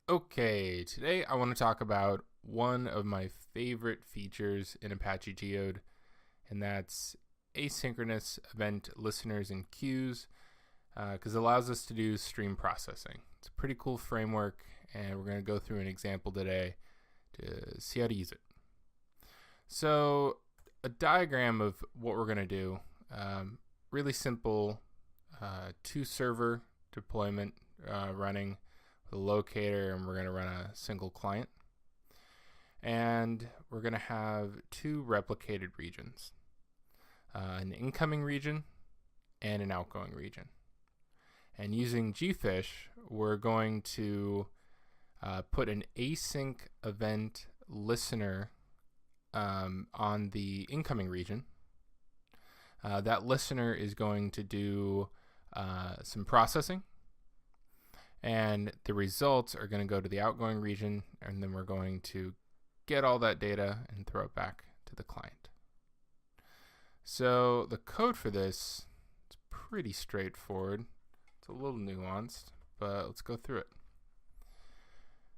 Okay, today I want to talk about one of my favorite features in Apache Geode, and that's asynchronous event listeners and queues, because it allows us to do stream processing. It's a pretty cool framework, and we're going to go through an example today to see how to use it. So, a diagram of what we're going to do, really simple, two server deployment running the locator, and we're going to run a single client, and we're going to have two replicated regions, an incoming region and an outgoing region. And using gfish, we're going to put an async event listener on the incoming region. That listener is going to do some processing, and the results are going to go to the outgoing region, and then we're going to get all that data and throw it back to the client. So the code for this is pretty straightforward. It's a little nuanced, but let's go through it.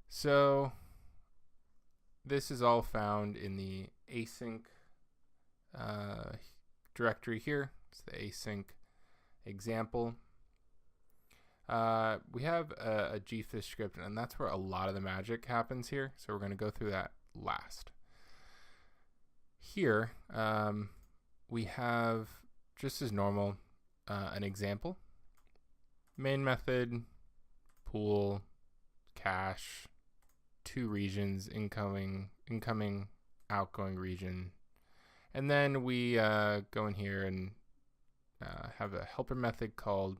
So this is all found in the async directory here. It's the async example. We have a gfish script, and that's where a lot of the magic happens here. So we're going to go through that last. Here, we have, just as normal, an example. Main method, pool, cache, two regions, incoming, outgoing region. And then we go in here and have a helper method called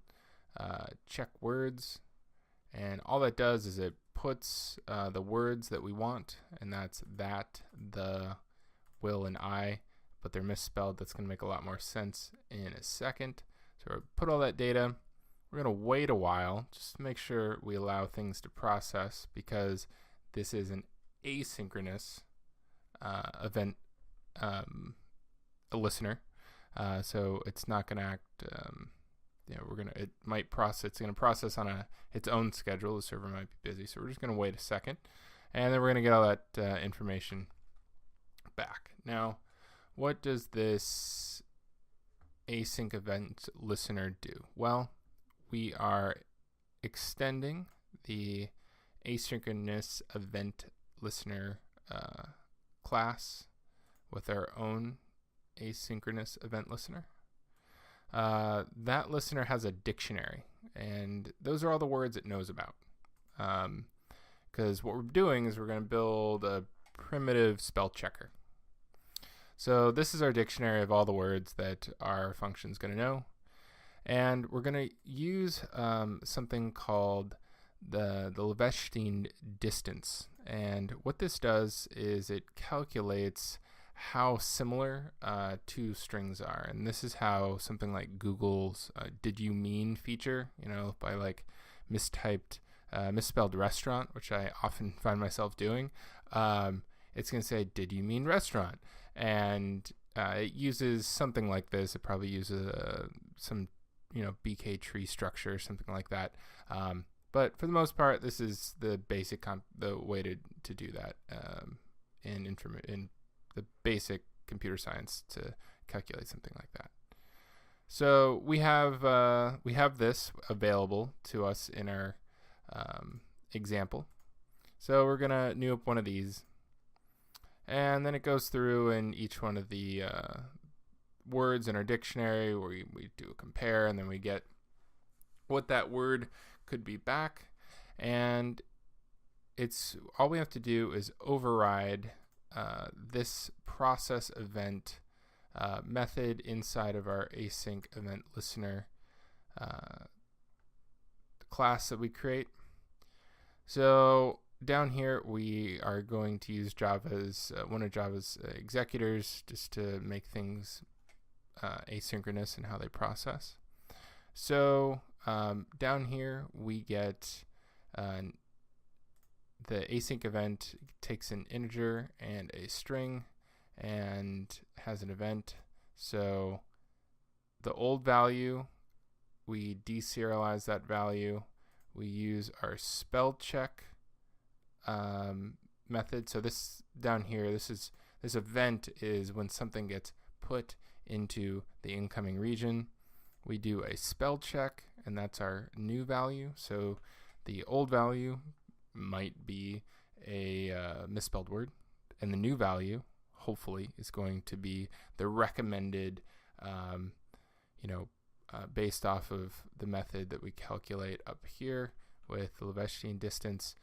check words, and all that does is it puts the words that we want, and that's that, the, will, and I, but they're misspelled. That's going to make a lot more sense in a second. So we'll put all that data. We're going to wait a while just to make sure we allow things to process, because this is an asynchronous event a listener, so it's not going to act it's going to process on its own schedule. The server might be busy, so we're just going to wait a second, and then we're going to get all that information back. Now, what does this async event listener do? Well, we are extending the asynchronous event listener class with our own asynchronous event listener. That listener has a dictionary, and those are all the words it knows about. Because what we're doing is we're going to build a primitive spell checker. So this is our dictionary of all the words that our function is going to know, and we're going to use something called the Leveshtein distance. And what this does is it calculates how similar two strings are, and this is how something like Google's "did you mean" feature, by like misspelled restaurant, which I often find myself doing, it's going to say "did you mean restaurant," and it uses something like this. It probably uses some BK tree structure or something like that. But for the most part, this is the basic the way to do that in the basic computer science to calculate something like that. So we have this available to us in our example. So we're gonna new up one of these, and then it goes through and each one of the words in our dictionary where we do a compare, and then we get what that word could be back, and it's all we have to do is override this process event method inside of our async event listener class that we create. So down here we are going to use Java's one of Java's executors just to make things asynchronous in how they process. So down here we get the async event takes an integer and a string and has an event. So the old value, we deserialize that value. We use our spell check method. So this down here, this event is when something gets put into the incoming region. We do a spell check, and that's our new value. So the old value might be a misspelled word, and the new value, hopefully, is going to be the recommended, based off of the method that we calculate up here with the Leveschian distance,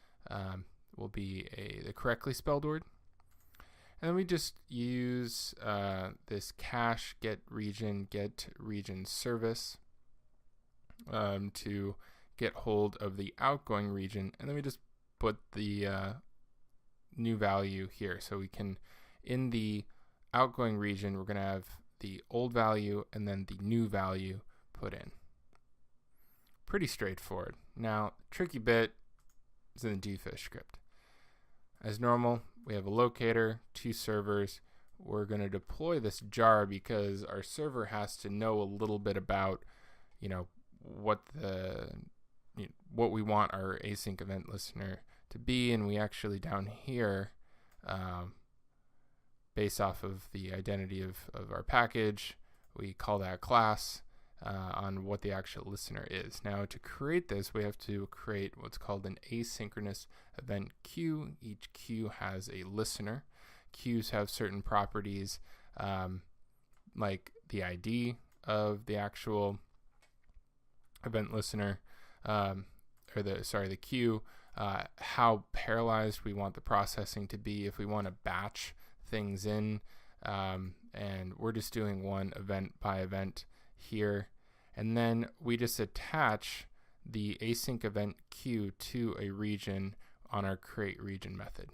will be the correctly spelled word. And then we just use this cache get region service to get hold of the outgoing region, and then we just put the new value here. So we can, in the outgoing region, we're going to have the old value and then the new value put in. Pretty straightforward. Now, tricky bit is in the dfish script. As normal, we have a locator, 2 servers. We're going to deploy this jar because our server has to know a little bit about, what we want our async event listener to be, and we actually down here, based off of the identity of our package, we call that class on what the actual listener is. Now, to create this, we have to create what's called an asynchronous event queue. Each queue has a listener. Queues have certain properties, like the ID of the actual event listener, the queue, how parallelized we want the processing to be, if we want to batch things in, and we're just doing one event by event here. And then we just attach the async event queue to a region on our create region method.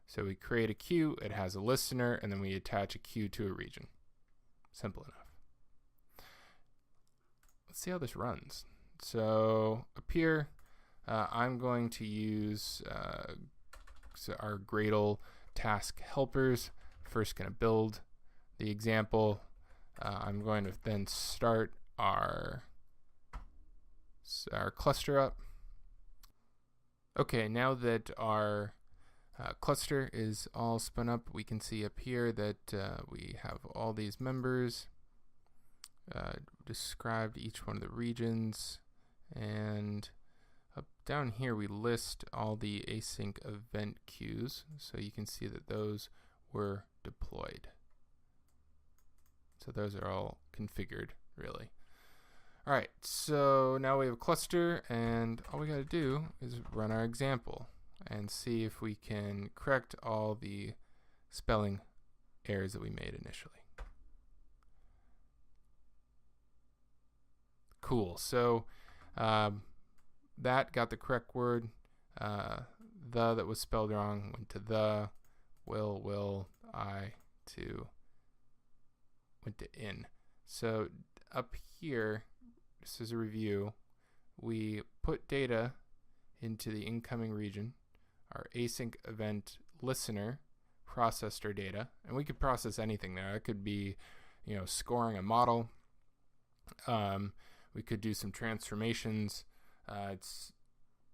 So we create a queue, it has a listener, and then we attach a queue to a region. Simple enough. Let's see how this runs. So up here, I'm going to use our Gradle task helpers. First going to build the example. I'm going to then start our cluster up. Okay, now that our cluster is all spun up, we can see up here that we have all these members, described each one of the regions, and up down here we list all the async event queues, so you can see that those were deployed. So those are all configured, really. All right, so now we have a cluster, and all we got to do is run our example and see if we can correct all the spelling errors that we made initially. Cool. So that got the correct word. The that was spelled wrong went to the. Will, I to went to in. So up here, just as a review, we put data into the incoming region. Our async event listener processed our data, and we could process anything there. It could be, scoring a model. We could do some transformations. It's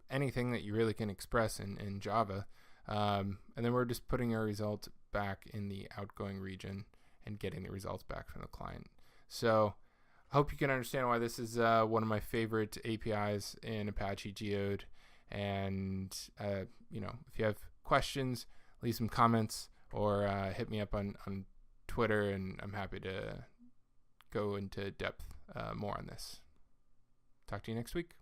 anything that you really can express in Java. And then we're just putting our result back in the outgoing region and getting the results back from the client. So I hope you can understand why this is one of my favorite APIs in Apache Geode. And, if you have questions, leave some comments or hit me up on Twitter, and I'm happy to go into depth more on this. Talk to you next week.